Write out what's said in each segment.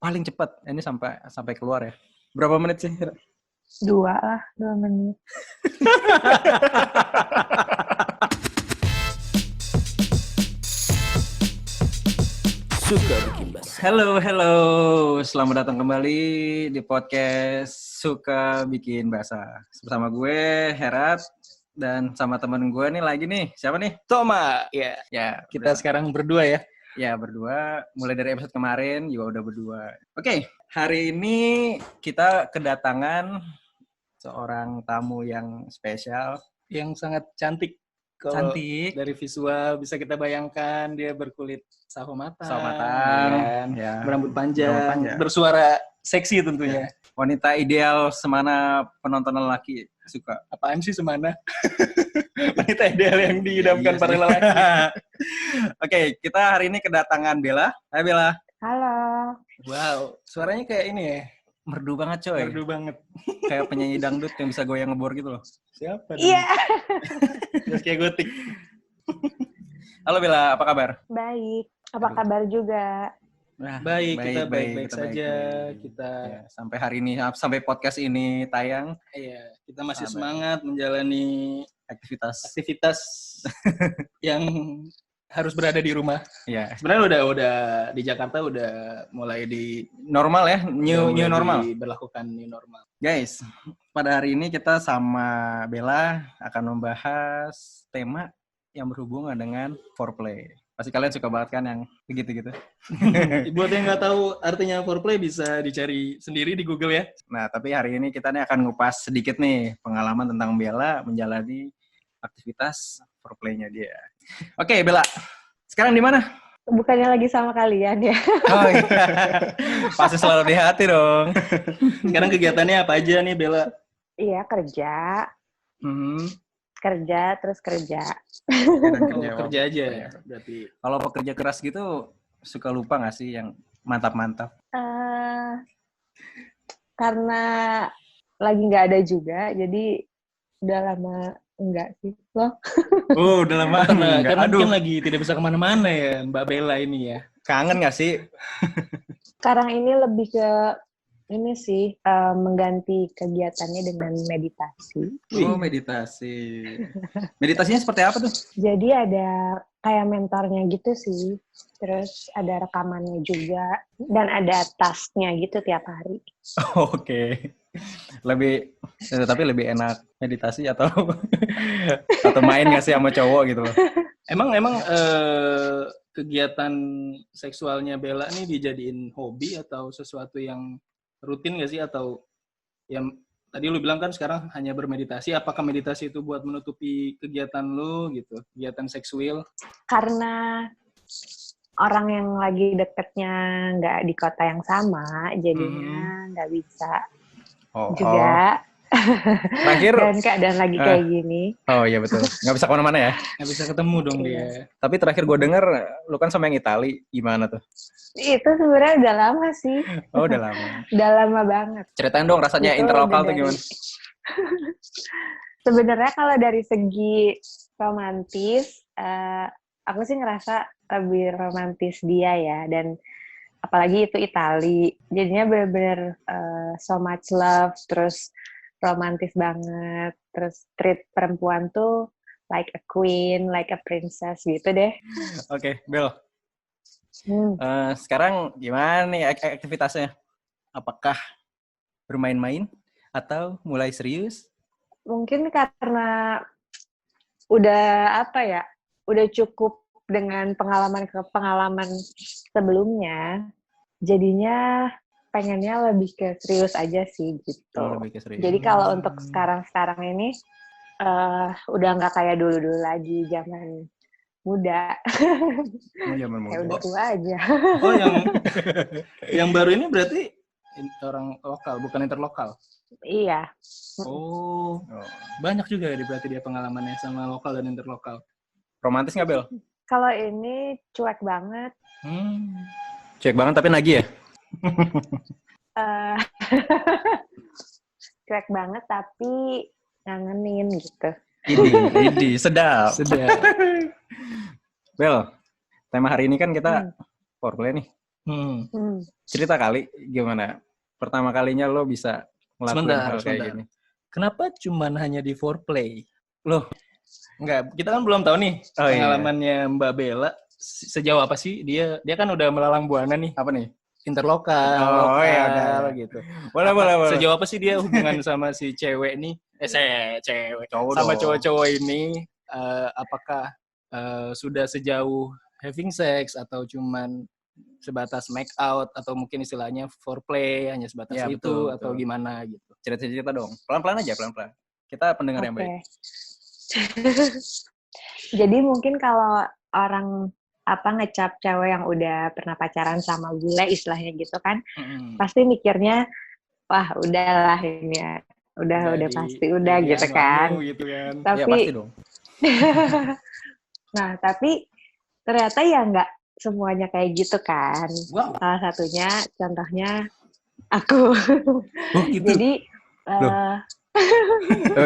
paling cepat. Ini sampai keluar ya. Berapa menit sih? 2 menit. Suka bikin bahasa. Halo. Selamat datang kembali di podcast Suka Bikin Bahasa. Bersama gue, Herat. Dan sama teman gue nih lagi nih. Siapa nih? Toma. Ya. Kita sekarang berdua ya. Ya, berdua. Mulai dari episode kemarin juga udah berdua. Oke, hari ini kita kedatangan seorang tamu yang spesial. Yang sangat cantik. Cantik. Dari visual bisa kita bayangkan dia berkulit sawo matang. Ya. Berambut panjang. Bersuara seksi tentunya. Ya. Wanita ideal semana penonton lelaki suka. Apaan sih semana? Wanita ideal yang diidamkan para lelaki. Oke, kita hari ini kedatangan Bella. Hai Bella. Halo. Wow, suaranya kayak ini ya. Merdu banget coy. Merdu banget. Kayak penyanyi dangdut yang bisa goyang ngebor gitu loh. Siapa? Iya. Kayak gotik. Halo Bella, apa kabar? Baik. Apa kabar juga? Nah, baik, kita baik-baik saja. baik. Kita ya, sampai hari ini, sampai podcast ini tayang. Iya, kita masih semangat menjalani aktivitas yang harus berada di rumah. Iya. Sebenarnya udah di Jakarta udah mulai di normal ya, new normal. Berlakukan new normal. Guys, pada hari ini kita sama Bella akan membahas tema yang berhubungan dengan foreplay. Pasti kalian suka banget kan yang begitu-gitu. Buat yang nggak tahu artinya foreplay bisa dicari sendiri di Google ya. Nah, tapi hari ini kita nih akan ngupas sedikit nih pengalaman tentang Bella menjalani aktivitas foreplay-nya dia. Oke, Bella. Sekarang di mana? Bukannya lagi sama kalian ya? Oh iya. Pasti selalu di hati dong. Sekarang kegiatannya apa aja nih, Bella? Iya, kerja. Kerja, terus kerja. Kerja aja ya, berarti. Kalau pekerja keras gitu, suka lupa nggak sih yang mantap-mantap? Karena lagi nggak ada juga, jadi udah lama enggak sih. Loh? Oh, udah lama enggak. Karena mungkin lagi tidak bisa kemana-mana ya, Mbak Bella ini ya. Kangen nggak sih? Sekarang ini lebih ke ini sih, mengganti kegiatannya dengan meditasi. Oh, meditasi. Meditasinya seperti apa tuh? Jadi ada kayak mentornya gitu sih. Terus ada rekamannya juga. Dan ada tasknya gitu tiap hari. Oke. Tapi lebih enak meditasi atau main nggak sih sama cowok gitu loh? Emang kegiatan seksualnya Bella nih dijadiin hobi atau sesuatu yang rutin nggak sih, atau yang tadi lu bilang kan sekarang hanya bermeditasi, apakah meditasi itu buat menutupi kegiatan lu gitu, kegiatan seksual? Karena orang yang lagi deketnya nggak di kota yang sama, jadinya nggak bisa juga. Terakhir dan keadaan lagi kayak gini. Oh iya betul, nggak bisa kemana-mana ya? Nggak bisa ketemu dong dia. Tapi terakhir gue denger, lu kan sama yang Itali, gimana tuh? Itu sebenarnya udah lama sih. Oh udah lama. Udah lama banget. Ceritain dong rasanya itu interlokal tuh gimana? Sebenarnya kalau dari segi romantis, aku sih ngerasa lebih romantis dia ya, dan apalagi itu Itali. Jadinya bener-bener so much love, terus romantis banget, terus treat perempuan tuh like a queen, like a princess gitu deh. Oke, Bel. Sekarang gimana nih aktivitasnya? Apakah bermain-main atau mulai serius? Mungkin karena udah cukup dengan pengalaman sebelumnya, jadinya pengennya lebih ke serius aja sih gitu. Lebih ke serius. Jadi kalau untuk sekarang ini udah nggak kayak dulu lagi zaman muda. Zaman muda. Kayak udah tua aja. Oh yang baru ini berarti orang lokal, bukan interlokal. Iya. Oh. Banyak juga ya berarti dia pengalamannya sama lokal dan interlokal. Romantis nggak, Bel? Kalau ini cuek banget. Cuek banget tapi nagih ya? Cuek banget tapi ngangenin gitu. Ini sedap. Bel, tema hari ini kan kita foreplay nih. Cerita kali gimana? Pertama kalinya lo bisa ngelakuin hal kayak gini. Kenapa cuman hanya di foreplay? Loh, enggak, kita kan belum tahu nih pengalamannya Mbak Bella sejauh apa sih dia kan udah melalang buana nih. Apa nih? Interlokal, lokal, ya. gitu. Boleh. Sejauh apa sih dia hubungan sama si cewek nih? Cewek. Cowok sama dong. cowok-cowok ini, apakah sudah sejauh having sex atau cuman sebatas make out atau mungkin istilahnya foreplay hanya sebatas Ya, itu betul. atau gimana gitu. Cerita dong. Pelan-pelan aja, pelan-pelan. Kita pendengar yang baik. Jadi mungkin kalau orang ngecap cewek yang udah pernah pacaran sama bule istilahnya gitu kan, pasti mikirnya wah udahlah ini ya, udah pasti udah gitu kan. Tapi ya pasti dong. Nah, tapi ternyata ya nggak semuanya kayak gitu kan. Wow. Salah satunya contohnya aku. Gitu. Jadi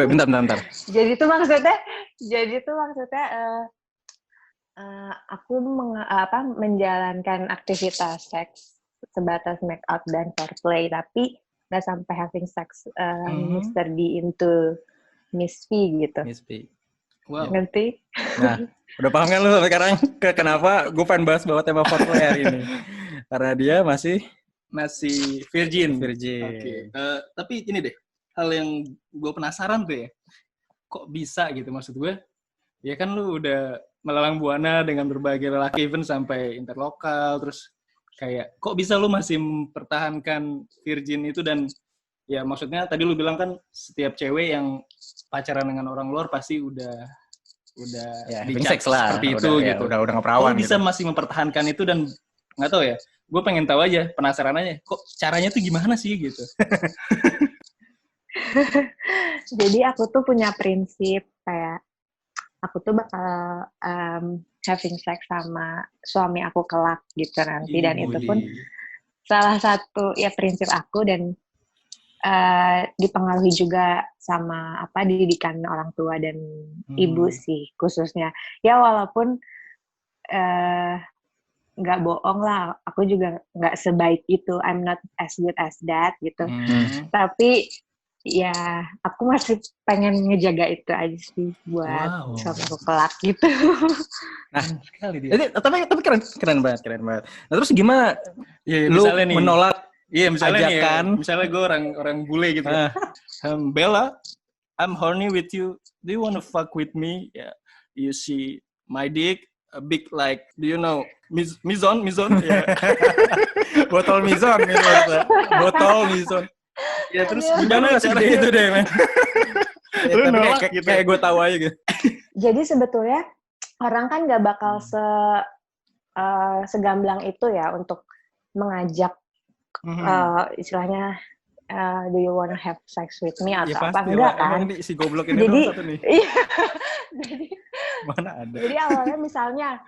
bentar. Jadi itu maksudnya aku menjalankan aktivitas seks sebatas make out dan foreplay, tapi nggak sampai having sex Mr. D into Miss V gitu. Miss V. Wow. Ngerti? Nah, udah paham kan lu sampai sekarang kenapa gue pengen bahas bahwa tema foreplay hari ini? Karena dia masih virgin. Oke. Tapi ini deh, hal yang gue penasaran tuh ya, kok bisa gitu maksud gue? Ya kan lu udah melalang buana dengan berbagai lelaki, even sampai interlokal, terus kayak kok bisa lu masih mempertahankan virgin itu? Dan ya maksudnya tadi lu bilang kan setiap cewek yang pacaran dengan orang luar pasti udah ya, dicap lah. Seperti itu ya, gitu. Udah ngeperawan. Kok bisa masih mempertahankan itu? Dan nggak tahu ya, gue pengen tahu aja, penasaran aja, kok caranya tuh gimana sih gitu? Jadi aku tuh punya prinsip kayak aku tuh bakal having sex sama suami aku kelak gitu nanti, dan itu pun salah satu ya prinsip aku, dan dipengaruhi juga sama didikan orang tua dan ibu sih khususnya. Ya walaupun nggak bohong lah, aku juga nggak sebaik itu, I'm not as good as that gitu. Tapi ya aku masih pengen ngejaga itu aja sih buat suami aku kelak gitu. Nah, tapi keren banget. Nah, terus gimana lu menolak misalnya misalnya gue orang bule gitu. Bella, I'm horny with you. Do you wanna fuck with me? Yeah. You see my dick a big like, do you know Mizon? Yeah. Botol Mizon. Ya terus gimana segede itu deh, men? Lu nolak gitu. Kayak gue tahu aja gitu. Jadi sebetulnya orang kan nggak bakal segamblang itu ya untuk mengajak istilahnya do you wanna have sex with me atau apa enggak kan? Emang si goblok ini belum satu nih. Jadi mana ada? Jadi awalnya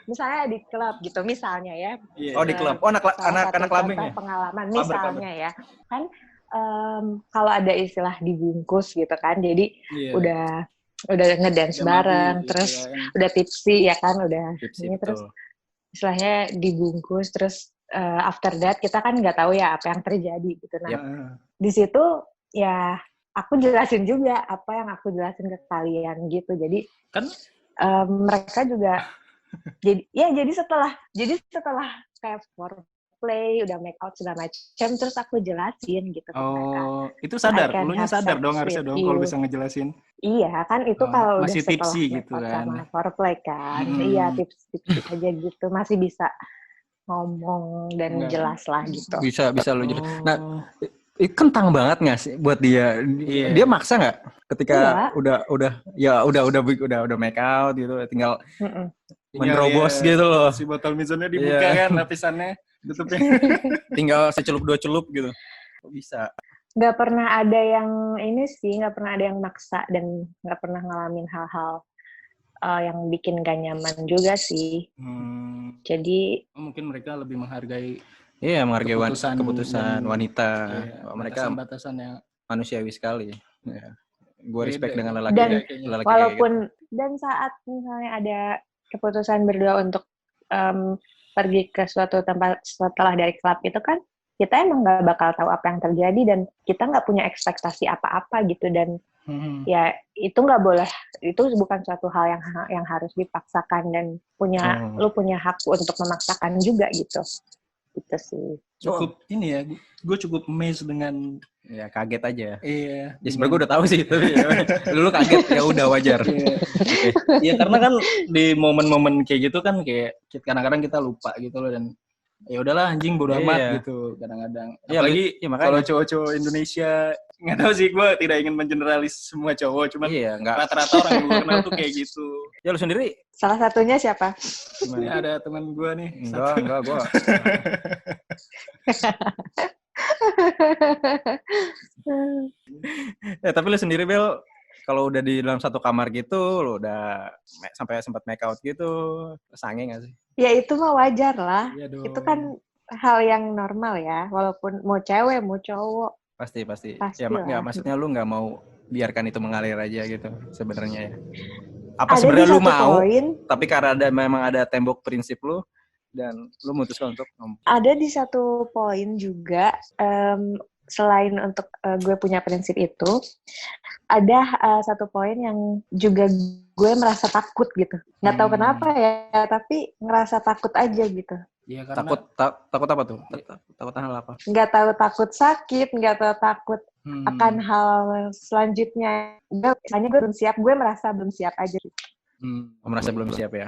misalnya di klub gitu misalnya ya. Oh di klub. Oh anak labing ya. Pengalaman misalnya ya kan. Kalau ada istilah dibungkus gitu kan, jadi udah ngedance bareng, terus udah tipsy ya kan, udah tipsy, ini terus istilahnya dibungkus, terus after that kita kan nggak tahu ya apa yang terjadi gitu. Nah di situ ya aku jelasin juga apa yang aku jelasin ke kalian gitu, jadi kan mereka juga jadi setelah kayak play, udah make out segala macam, terus aku jelasin gitu ke mereka. Oh, itu sadar? Lunya sadar dong harusnya dong kalau bisa ngejelasin. Iya, kan itu kalau udah setelah tipsy gitu kan. Sama foreplay kan. Iya, tips-tips aja gitu. Masih bisa ngomong dan jelas lah gitu. Bisa lu jelas. Nah, kentang banget nggak sih buat dia? Dia maksa nggak ketika udah make out gitu, tinggal menerobos gitu loh. Si botol Mizonnya dibuka kan lapisannya. Tinggal secelup dua celup gitu. Kok bisa? Nggak pernah ada yang ini sih, nggak pernah ada yang maksa, dan nggak pernah ngalamin hal-hal yang bikin gak nyaman juga sih. Jadi mungkin mereka lebih menghargai keputusan wanita. Mereka batasan-batasannya manusiawi sekali. Ya. Gue respect dengan lelaki. Dan lelaki walaupun gitu. Dan saat misalnya ada keputusan berdua untuk pergi ke suatu tempat setelah dari klub itu kan kita emang nggak bakal tahu apa yang terjadi dan kita nggak punya ekspektasi apa-apa gitu dan ya itu nggak boleh, itu bukan suatu hal yang harus dipaksakan dan lu punya hak untuk memaksakan juga gitu sih. Cukup ini ya, gue cukup amazed dengan Ya kaget aja. iya. Ya sebenarnya gue udah tahu sih tapi lu kaget ya udah wajar. Iya karena kan di momen-momen kayak gitu kan kayak kadang-kadang kita lupa gitu loh dan ya udahlah anjing bodo amat gitu kadang-kadang. Apalagi kalau cowok-cowok Indonesia nggak tahu sih, gue tidak ingin mengeneralis semua cowok, cuman rata-rata orang yang gue kenal tuh kayak gitu. Ya lu sendiri? Salah satunya siapa? Ini ada teman gue nih. Enggak gue. Tapi lu sendiri Bel, kalau udah di dalam satu kamar gitu, lu udah sampai sempat make out gitu, sange nggak sih? Ya itu mah wajar lah. Iya dong. Itu kan hal yang normal ya, walaupun mau cewek mau cowok. Pasti. Ya nggak, maksudnya lu nggak mau biarkan itu mengalir aja gitu sebenarnya ya. Apa sebenarnya lu mau? Tapi karena memang ada tembok prinsip lu dan lu memutuskan untuk ada di satu poin juga, selain untuk gue punya prinsip itu, ada satu poin yang juga gue merasa takut gitu. Nggak tahu kenapa ya, tapi ngerasa takut aja gitu. Ya, karena... Takut apa tuh? Takut hal apa? Nggak tahu takut sakit, nggak tahu takut akan hal selanjutnya. Misalnya gue belum siap, gue merasa belum siap aja gitu. Merasa belum siap ya?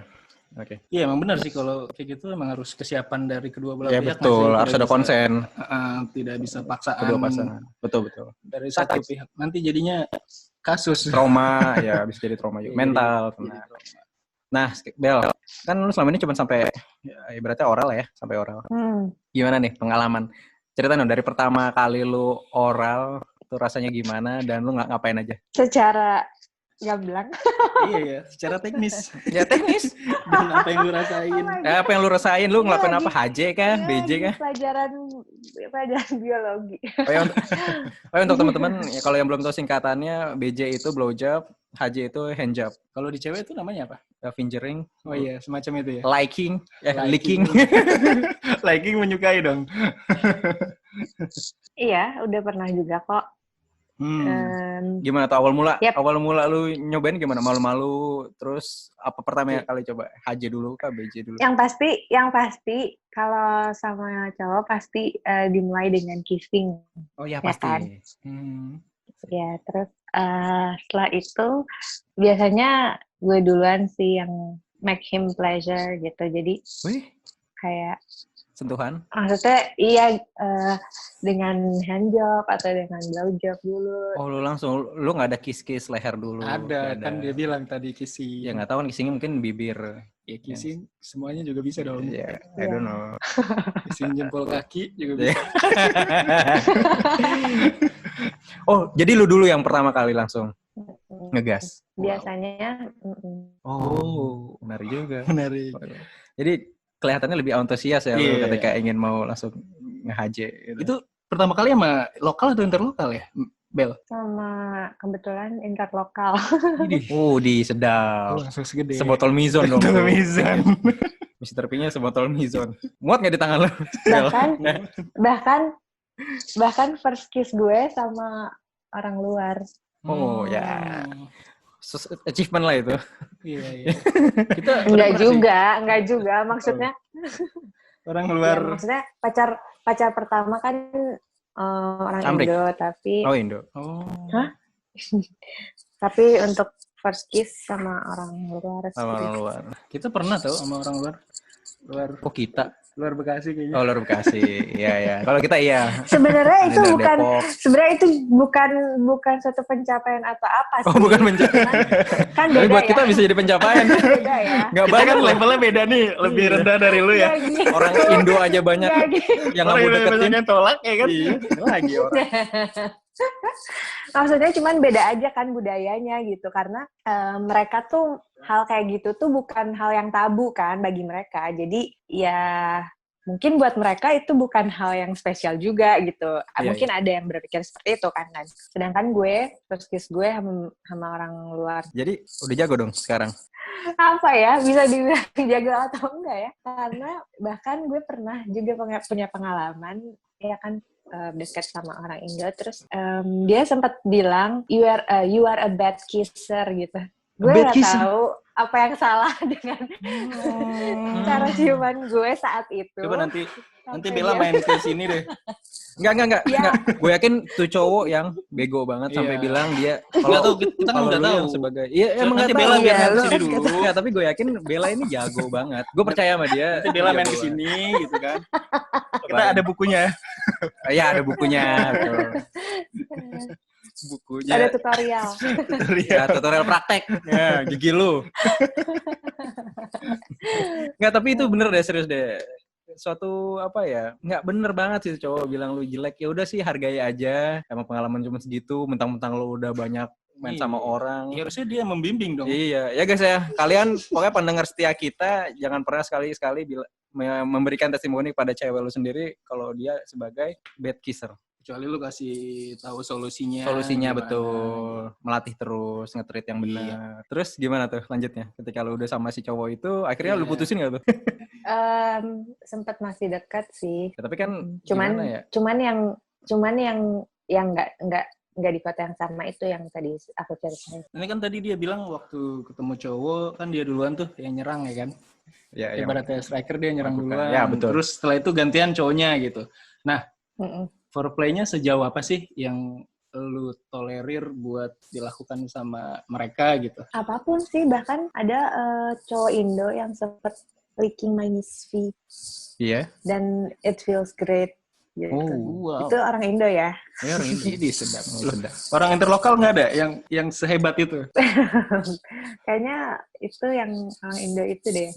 Oke. Iya emang benar sih kalau kayak gitu emang harus kesiapan dari kedua belah pihak. Ya betul, harus ada konsen. Tidak bisa paksaan. Kedua pasangan. Betul. Dari satu pihak. Nanti jadinya kasus. Trauma, ya bisa jadi trauma juga. Mental. Nah, Bel, kan lu selama ini cuma sampai, ya, berarti oral ya, sampai oral. Gimana nih pengalaman? Cerita dong, dari pertama kali lu oral, tuh rasanya gimana, dan lu ngapain aja? Secara gamblang. Iya, secara teknis. Ya teknis. Dan apa yang lu rasain? Apa yang lu rasain? Lu ngelakuin apa? HJ kah? BJ kah? Pelajaran biologi. Untuk teman-teman, ya, kalau yang belum tahu singkatannya, BJ itu blowjob, HJ itu handjob. Kalau di cewek itu namanya apa? Fingering. Oh iya, semacam itu ya. Liking. Licking. Liking menyukai dong. Iya, udah pernah juga kok. Gimana tuh awal mula lu nyobain gimana? Malu-malu, terus apa pertama kali coba? HJ dulu kah, BJ dulu? Yang pasti kalau sama cowok pasti dimulai dengan kissing. Oh ya pasti. Kan? Ya, terus setelah itu biasanya gue duluan sih yang make him pleasure gitu. Jadi kayak sentuhan? Maksudnya iya dengan handjob atau dengan blowjob dulu. Oh lu langsung, lu nggak ada kiss leher dulu? Ada, kan dia bilang tadi kissing. Ya nggak tahu kan kissingnya mungkin bibir. Ya kissing semuanya juga bisa dong. Ya, I don't know. Kissing jempol kaki juga bisa. Oh jadi lu dulu yang pertama kali langsung ngegas? Biasanya. Oh menarik juga. Menarik. Jadi kelihatannya lebih antusias ya lu ketika ingin mau langsung nge-HJ gitu. Itu pertama kali sama lokal atau interlokal ya, Bel? Sama kebetulan interlokal. Di sedap. Langsung segede. Sebotol Mizon dong. Sebotol Mizon. Mr. P-nya sebotol Mizon. Muat nggak di tangan lo? bahkan first kiss gue sama orang luar. Oh ya. Achievement lah itu. Iya. Kita enggak juga maksudnya. Orang luar. Ya, maksudnya pacar pertama kan orang Amrik. Indo tapi Indo. Hah? Tapi untuk first kiss sama orang luar. Kita pernah tuh sama orang luar. Oh kita? Luar Bekasi kayaknya. Oh luar Bekasi, iya. Kalau kita iya. Sebenarnya itu bukan suatu pencapaian atau apa sih. Oh bukan pencapaian. Kan beda. Tapi buat kita bisa jadi pencapaian. Beda ya. Nggak kita kan levelnya beda nih, lebih rendah dari lu ya. Orang Indo aja banyak yang nggak mau deketin. Yang tolak ya kan? Iya, lagi orang. Maksudnya cuman beda aja kan budayanya gitu, karena mereka tuh hal kayak gitu tuh bukan hal yang tabu kan bagi mereka. Jadi ya mungkin buat mereka itu bukan hal yang spesial juga gitu. Iya, Mungkin ada yang berpikir seperti itu kan. Sedangkan gue, first kiss gue sama orang luar. Jadi udah jago dong sekarang. Apa ya, bisa dibilang jago atau enggak ya? Karena bahkan gue pernah juga punya pengalaman, ya kan, dekat sama orang Indo, terus dia sempat bilang you are a bad kisser gitu. Gue nggak tahu apa yang salah dengan cara ciuman gue saat itu. Coba nanti Bella main ke sini deh. Enggak. Ya. Gue yakin tuh cowok yang bego banget sampai Iya. bilang dia Nggak tahu, kita kan kalau nggak lu tahu. yang sebagai iya emang Nanti nggak Bella tahu biar ya main lu. kesini dulu. Enggak, tapi gue yakin Bella ini jago banget. Gue percaya sama dia. Nanti Bella main Jago ke banget. sini gitu kan. Kita ada bukunya. Iya ada bukunya. Betul. Bukunya. Ada tutorial. Ya, tutorial praktek. Ya, gigi lu. Nggak, tapi itu bener deh, serius deh. Suatu apa ya, nggak bener banget sih cowok bilang lu jelek. Ya udah sih hargai aja. Emang pengalaman cuma segitu, mentang-mentang lu udah banyak main Iya. sama orang. Ya, harusnya dia membimbing dong. Iya, ya guys ya. Kalian pokoknya pendengar setia kita jangan pernah sekali-sekali memberikan testimoni pada cewek lu sendiri kalau dia sebagai bad kisser. Kecuali lu kasih tahu solusinya. Solusinya gimana. betul, melatih terus, nge-treat yang benar. Iya. Terus gimana tuh lanjutnya? Ketika lu udah sama si cowok itu, akhirnya lu Iya. putusin gak tuh? Sempat masih dekat sih. Ya, tapi kan Cuman gimana ya? cuman yang nggak di kota yang sama itu yang tadi aku ceritain. Ini kan tadi dia bilang waktu ketemu cowok kan dia duluan tuh yang nyerang ya kan. Ya, yang Ibaratnya striker dia nyerang melakukan. duluan. Ya, betul. Terus setelah itu gantian cowoknya gitu. Nah, Mm-mm. foreplay-nya sejauh apa sih yang lu tolerir buat dilakukan sama mereka gitu? Apapun sih, bahkan ada cowok Indo yang sempat licking my feet Iya. dan it feels great gitu. wow. Itu orang Indo ya. Ya, ini sedap. Sedap. Orang interlokal nggak ada yang sehebat itu? Kayaknya itu yang orang Indo itu deh.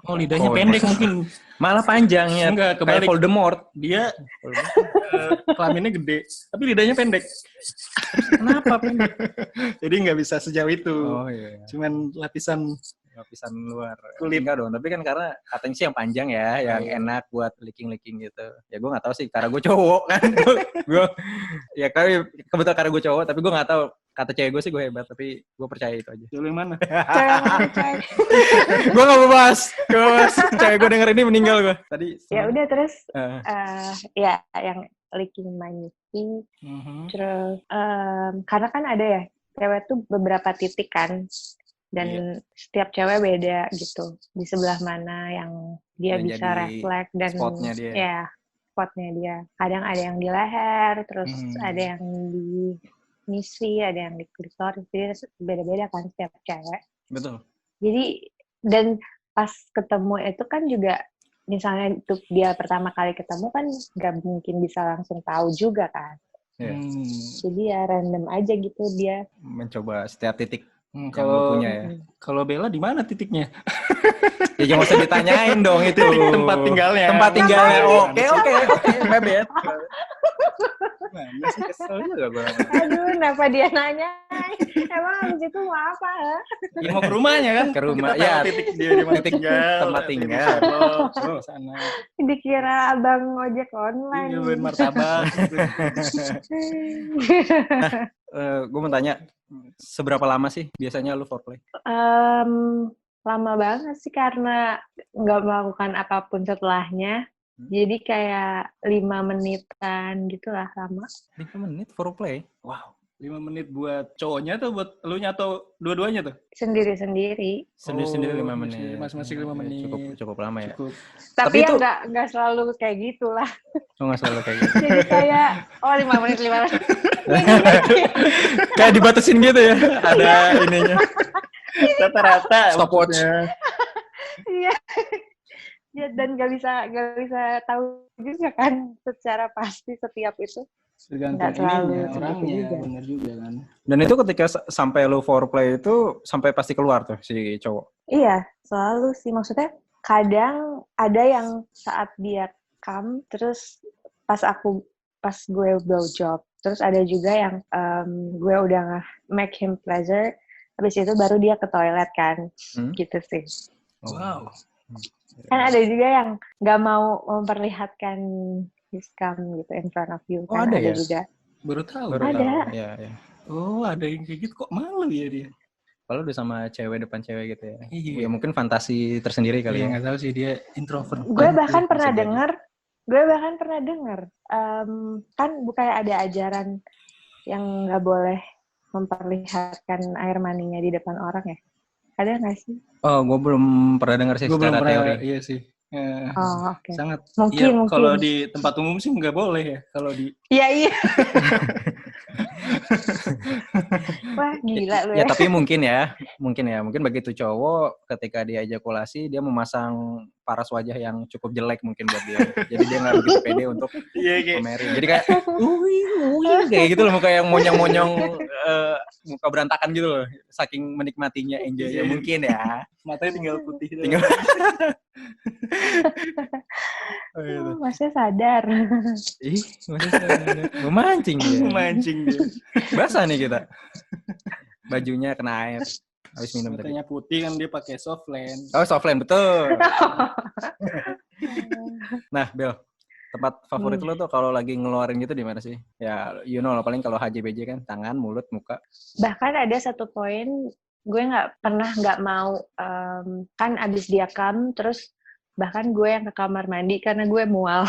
Oh, lidahnya Oh, pendek mungkin. Malah panjang ya. Enggak, Kayak kebalik. Voldemort. Dia kelaminnya gede, tapi lidahnya pendek. Kenapa pendek? Jadi nggak bisa sejauh itu. Oh iya. Cuman lapisan Lapisan luar. Kulit. Enggak dong, tapi kan karena katanya sih yang panjang ya, yang Iya. enak buat licking-licking gitu. Ya gue nggak tahu sih, karena gue cowok kan. gue ya kebetulan karena gue cowok, tapi gue nggak tahu. Kata cewek gue sih gue hebat, tapi gue percaya itu aja. Jauh yang mana? Cewek mana, cewek? Gue nggak mau bahas. Cewek gue denger ini meninggal gue. Tadi. Ya udah terus Eh, ya yang licking my feet. Mhm. Terus karena kan ada ya cewek tuh beberapa titik kan, dan Iya. setiap cewek beda gitu, di sebelah mana yang dia Yang bisa jadi refleks dan spotnya dia. ya spotnya dia. Kadang ada yang di leher, terus Hmm. ada yang di misi, ada yang di klitoris, jadi beda-beda kan setiap cewek. betul. Jadi dan pas ketemu itu kan juga, misalnya itu dia pertama kali ketemu kan nggak mungkin bisa langsung tahu juga kan. Iya. Jadi ya random aja gitu dia. Mencoba setiap titik yang lu Kalau punya ya. kalau Bella di mana titiknya? Ya jangan usah ditanyain dong itu. Tempat tinggalnya. Tempat tinggalnya. Ngapain? Oke. My bad. Masih kesel juga gue. Aduh, kenapa dia nanya? Emang habis itu mau apa? Ya mau ke rumahnya kan? Ke rumah, Kita tahu ya. titik dia di mana Titik tinggal. tempat nanti tinggal. di Sherlock, terus sana. Dikira abang ojek online. Iya, beliin martabak. gitu. Gue mau tanya, seberapa lama sih biasanya lu foreplay? Lama banget sih karena nggak melakukan apapun setelahnya. Jadi kayak 5 menitan gitu lah lama. 5 menit foreplay? Wow. 5 menit buat cowoknya tuh, buat elunya atau dua-duanya tuh? Sendiri-sendiri. Sendiri-sendiri 5 Oh, menit. masing-masing 5 menit. Cukup lama ya. Cukup. Tapi Tapi ya itu- nggak selalu kayak gitu lah. Oh nggak selalu kayak gitu. Jadi kayak, 5 menit. Kayak dibatasin gitu ya. Ada ininya. Rata-rata. Stopwatch. maksudnya. Iya. Ya, dan nggak bisa tahu juga kan secara pasti setiap itu. Tergantung Nggak selalu ininya, seperti orangnya. juga. Bener juga kan. Dan itu ketika sampai lu foreplay itu sampai pasti keluar tuh si cowok. Iya, selalu sih. Maksudnya kadang ada yang saat dia come, terus pas gue blowjob. Terus ada juga yang gue udah make him pleasure, habis itu baru dia ke toilet kan. Hmm. Gitu sih. Wow. Kan ada juga yang nggak mau memperlihatkan his cum gitu in front of you. Oh, Kan ada ya? juga. Baru tahu. Baru Ada. tahu. Ya, ya. Oh, ada yang kayak gitu kok malu ya dia. Kalau udah sama cewek depan cewek gitu ya. Iya. Ya mungkin fantasi tersendiri kali Iya, ya. nggak tahu sih dia introvert. Gue bahkan bisa pernah jadi. dengar, kan bukannya ada ajaran yang nggak boleh memperlihatkan air maninya di depan orang ya? Ada nggak sih? Oh, gue belum pernah dengar sih Gue belum secara pernah, teori. iya sih. Oh, oke. Sangat. Mungkin. Kalau di tempat umum sih nggak boleh ya. Kalau di Iya. Wah, gila lu Ya, ya. tapi mungkin bagi tuh cowok ketika dia ejakulasi dia memasang paras wajah yang cukup jelek mungkin buat dia. Jadi dia nggak begitu pede untuk pamerin. Jadi kayak kayak gitu loh, muka yang monyong-monyong, muka berantakan gitu loh. Saking menikmatinya, enjoy ya mungkin ya. matanya tinggal putih. Tinggal. Oh, gitu. Masnya sadar. Ih, memancing dia. Memancing dia. Basah nih kita. Bajunya kena air. Habis minum tadi. Matanya putih kan dia pakai softland. Oh, softland, betul. Nah, Bel, tempat favorit lo tuh kalau lagi ngeluarin gitu di mana sih? Ya, you know lah, paling kalau HJBJ kan, tangan, mulut, muka. Bahkan ada satu poin, gue nggak mau, kan abis dia come, terus bahkan gue yang ke kamar mandi karena gue mual.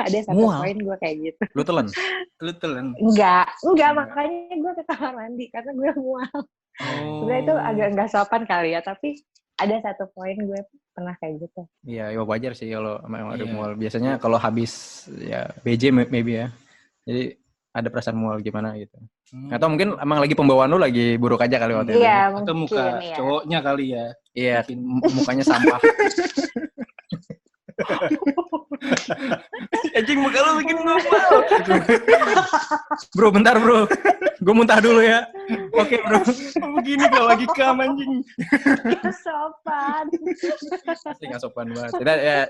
Ada satu poin gue kayak gitu. Lu telan? Enggak, makanya gue ke kamar mandi karena gue mual. Sebenarnya itu agak nggak sopan kali ya, tapi ada satu poin gue pernah kayak gitu. Iya, ya wajar sih kalau memang ada mual. Biasanya kalau habis ya BJ maybe ya. Jadi ada perasaan mual gimana gitu. Atau mungkin emang lagi pembawaan lu lagi buruk aja kali waktu itu. Iya, atau muka ya. Cowoknya kali ya. Iya, mukanya sampah. Anjing, muka lu bikin gue malu. Bro, bentar bro. Gue muntah dulu ya. Oke bro. Begini kalau lagi kam anjing. Gak sopan. Pasti gak sopan banget. Tidak ya.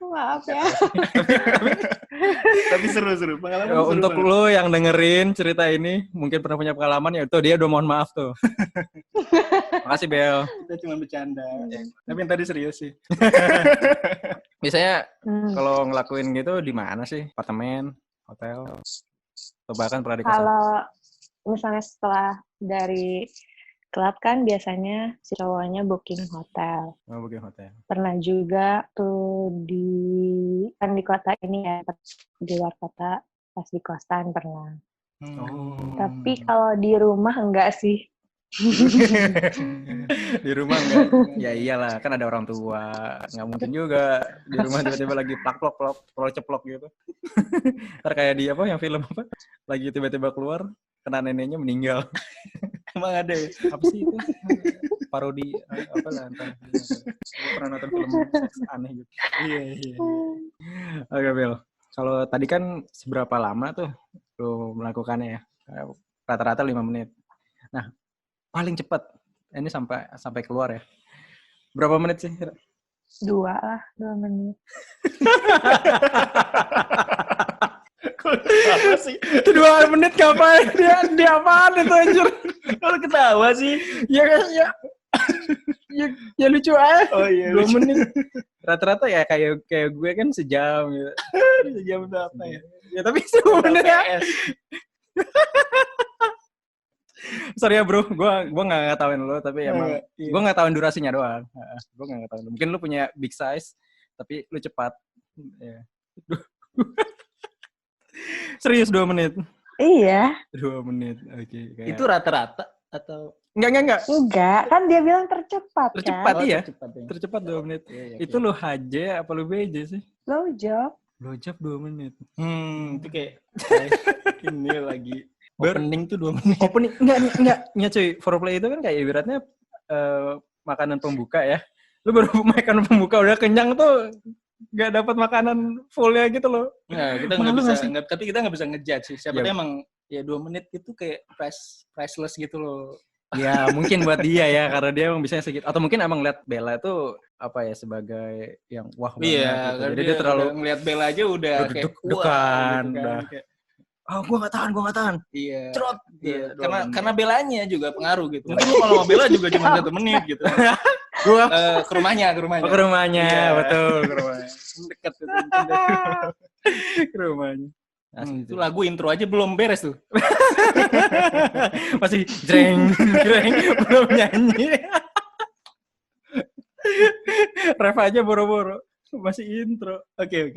Maaf ya. Tapi seru-seru. Pengalaman seru untuk banget. lo yang dengerin cerita ini, mungkin pernah punya pengalaman ya. Tuh dia udah mohon maaf tuh. Makasih Bel. Kita cuma bercanda. Tapi yang tadi serius sih. Biasanya kalau ngelakuin gitu di mana sih? Apartemen, hotel, atau bahkan pernah di kosan? Kalau misalnya setelah dari klub kan biasanya si cowoknya booking hotel. Oh, booking hotel. Pernah juga tuh di kota ini ya, di luar kota, pas di kosan pernah. Tapi kalau di rumah enggak sih. Di rumah enggak? Ya iyalah, kan ada orang tua. Nggak mungkin juga di rumah tiba-tiba lagi plak ceplok gitu. Ntar kayak di apa yang film apa? Lagi tiba-tiba keluar, kena neneknya meninggal. Emang ada ya? Apa sih itu? Parodi apa lah entar. Pernah nonton film seks aneh gitu. Iya. Oke, Bel. Kalau tadi kan seberapa lama tuh lu melakukannya ya? Rata-rata 5 menit. Nah, paling cepat ini sampai keluar ya. Berapa menit sih? 2 menit. Apa sih? Itu 2 menit ngapain? Dia apaan itu anjir? Kalau ketawa sih. Ya lucu aja. Oh iya. 2 menit. Rata-rata ya kayak gue kan sejam gitu. Sejam berapa ya? Ya tapi 2 menit ya. Sorry ya bro, gue nggak ngetahuin lo, tapi emang gue nggak tahuin durasinya doang. Gue nggak tahuin. Mungkin lo punya big size, tapi lo cepat. Ya. Serius 2 menit? Iya. 2 menit, oke. Itu rata-rata atau? Enggak. Enggak, kan dia bilang tercepat Tercepat kan? iya. Ya. Tercepat 2 menit. Iya, Itu lo HJ apa lo BJ sih? Low job. Low job 2 menit. Itu kayak ini lagi opening tuh 2 menit. Opening enggak cuy. Foreplay itu kan kayak ibaratnya makanan pembuka ya. Lu baru makan pembuka udah kenyang tuh nggak dapat makanan fullnya gitu loh. Nah, kita nggak bisa, tapi kita nggak bisa ngejudge sih. Siapa tahu emang ya 2 menit itu kayak priceless gitu loh. Ya mungkin buat dia ya, karena dia emang bisa segitu. Atau mungkin emang lihat Bella itu apa ya sebagai yang wah banget. Iya, gitu. Jadi dia terlalu ngelihat Bella aja udah kayak deg-degan. Gue nggak tahan. Iya. Cerot. Iya. Karena Bellanya juga pengaruh gitu. Mungkin lu kalau sama Bella juga cuma 1 menit gitu. Gua Ke rumahnya. ke rumahnya, Iya. betul, ke rumahnya. Dekat itu. Ke rumahnya. Itu lagu intro aja belum beres tuh. Masih jreng, belum nyanyi. Ref aja boro-boro. Masih intro. Oke.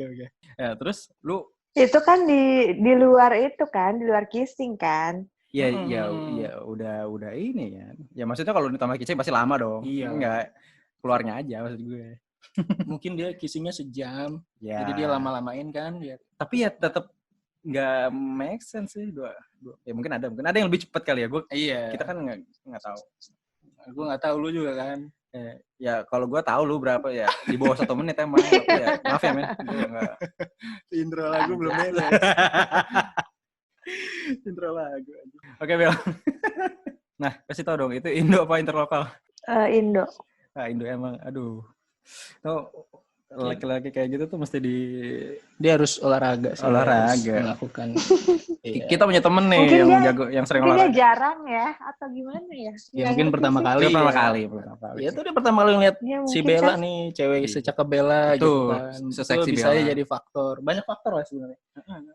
Ya, terus lu Itu kan di luar itu kan, di luar kissing kan. ya Hmm. udah ini ya. Ya maksudnya kalau ditambah kissing pasti lama dong. Iya. Enggak keluarnya aja maksud gue. Mungkin dia kissingnya sejam. Ya. Jadi dia lama-lamain kan. Biar... Tapi ya tetap nggak make sense sih dua. Ya mungkin ada yang lebih cepat kali ya. Iya. Kita kan nggak tahu. Gue nggak tahu lu juga kan. Ya kalau gue tahu lu berapa ya di bawah 1 menit emang. Tapi ya, maaf ya men. Gue nggak. Intro lagu belum beres. Intro lagu. Oke Bel. Nah kasih tau dong itu Indo apa interlokal? Indo. Nah Indo emang. Aduh. Tuh laki-laki kayak gitu tuh mesti Dia harus olahraga. Olahraga. Melakukan. Iya. Kita punya temen nih Mungkin yang dia- jago, yang sering Mungkin dia olahraga. jarang ya, atau gimana ya? Ya Nggak mungkin ngerti pertama sih. kali. Itu pertama ya. kali. Ya itu dia pertama kali ngeliat Ya, si mungkin Bella kan. nih, cewek Iya. secakep Bella Betul, gitu kan. seseksi Itu bisa Bella. jadi faktor. Banyak faktor lah sebenarnya.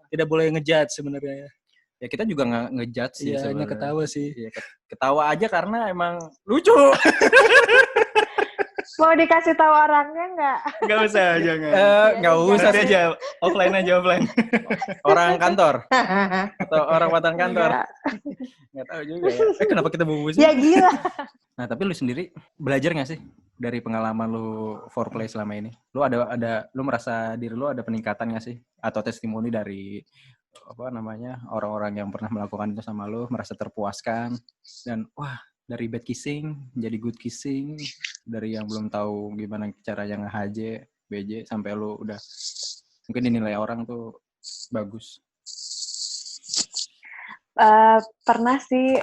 Tidak boleh ngejudge sebenarnya. Ya kita juga nggak ngejudge sih Iya, hanya sebenarnya. ketawa sih. Iya, ketawa aja karena emang lucu. Mau dikasih tahu orangnya nggak? Enggak usah, jangan. Nggak usah Nanti sih. aja offline aja offline. Orang kantor atau orang mantan kantor. Nggak. Nggak tahu juga ya. Kenapa kita bawa sih? Ya gila. Nah tapi lu sendiri belajar nggak sih dari pengalaman lu foreplay selama ini? Lu lu merasa diri lu ada peningkatan nggak sih? Atau testimoni dari orang-orang yang pernah melakukan itu sama lu merasa terpuaskan dan wah dari bad kissing jadi good kissing, dari yang belum tahu gimana caranya nge-HJ, BJ sampai lu udah mungkin dinilai orang tuh bagus. Pernah sih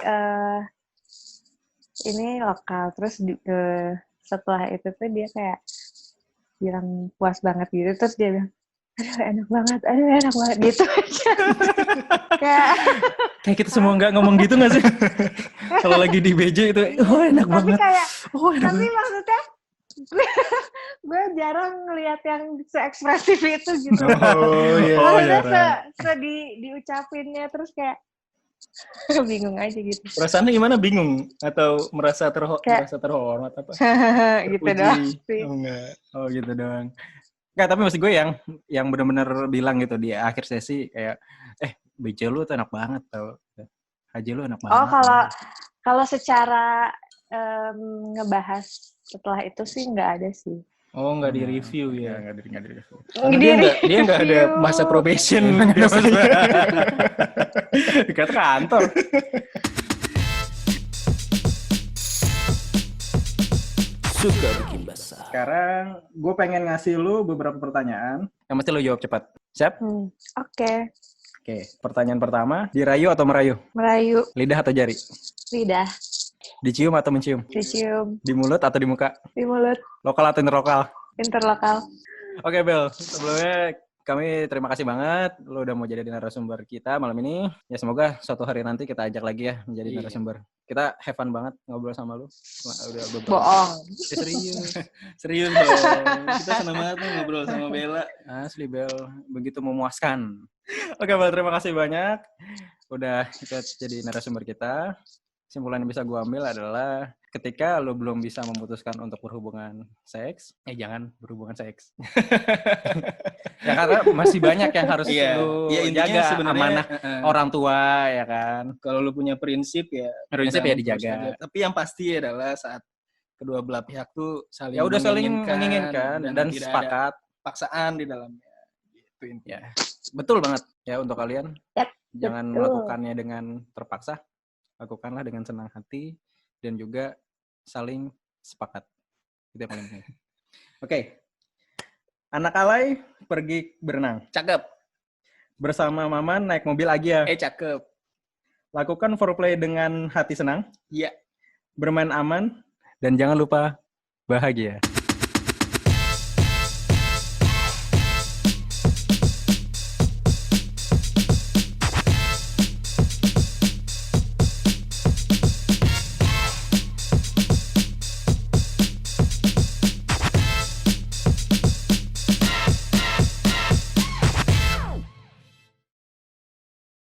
ini lokal, terus setelah itu tuh dia kayak bilang puas banget gitu, terus dia bilang aduh enak banget gitu aja. Kayak kita semua nggak ngomong gitu nggak sih? Kalau lagi di BJ itu, oh enak Tapi banget. kayak, Oh enak tapi banget. maksudnya gue jarang ngelihat yang se-ekspresif itu gitu. Oh iya. Maksudnya diucapinnya terus kayak bingung aja gitu. Perasaannya gimana? Bingung atau merasa Kayak- merasa terhormat apa? Gitu Terpuji? doang sih. Oh enggak. Oh gitu doang. Nggak, tapi maksud gue yang benar-benar bilang gitu di akhir sesi kayak, BJ lu tuh enak banget tau. HJ lu enak banget. Oh, kalau secara ngebahas setelah itu sih nggak ada sih. Oh enggak di review ya. Nggak di review. Karena dia enggak ada masa probation. Dikata kantor. Suka bikin basah. Sekarang gue pengen ngasih lu beberapa pertanyaan. Yang mesti lu jawab cepat. Siap? Oke. Oke. Pertanyaan pertama, dirayu atau merayu? Merayu, Lidah atau jari? lidah, Dicium atau mencium? dicium, Di mulut atau di muka? di mulut, Lokal atau interlokal? interlokal. Oke Bel, sebelumnya kami terima kasih banget lo udah mau jadi narasumber kita malam ini. Ya semoga suatu hari nanti kita ajak lagi ya menjadi Iya. narasumber. Kita have fun banget ngobrol sama lo. Udah beberapa. Bohong. Serius. Serius dong. Kita senang banget nih ngobrol sama Bella. Asli Bel, begitu memuaskan. Oke Bel, terima kasih banyak udah ikut jadi narasumber kita. Kesimpulan yang bisa gue ambil adalah ketika lo belum bisa memutuskan untuk berhubungan seks, jangan berhubungan seks. Ya karena masih banyak yang harus lo intinya jaga, sebenarnya, amanah orang tua ya kan. Kalau lu punya prinsip ya Prinsip ya dijaga. terus aja. Tapi yang pasti adalah saat kedua belah pihak tuh saling Ya udah saling menginginkan dan tidak sepakat. ada paksaan di dalamnya. Gitu intinya. Ya, betul banget ya untuk kalian. Yap, Jangan betul. melakukannya dengan terpaksa. Lakukanlah dengan senang hati dan juga saling sepakat. Itu yang paling penting. Oke. Anak alay pergi berenang. Cakep. Bersama Maman naik mobil Agia. Cakep. Lakukan foreplay dengan hati senang. Iya. Bermain aman dan jangan lupa bahagia.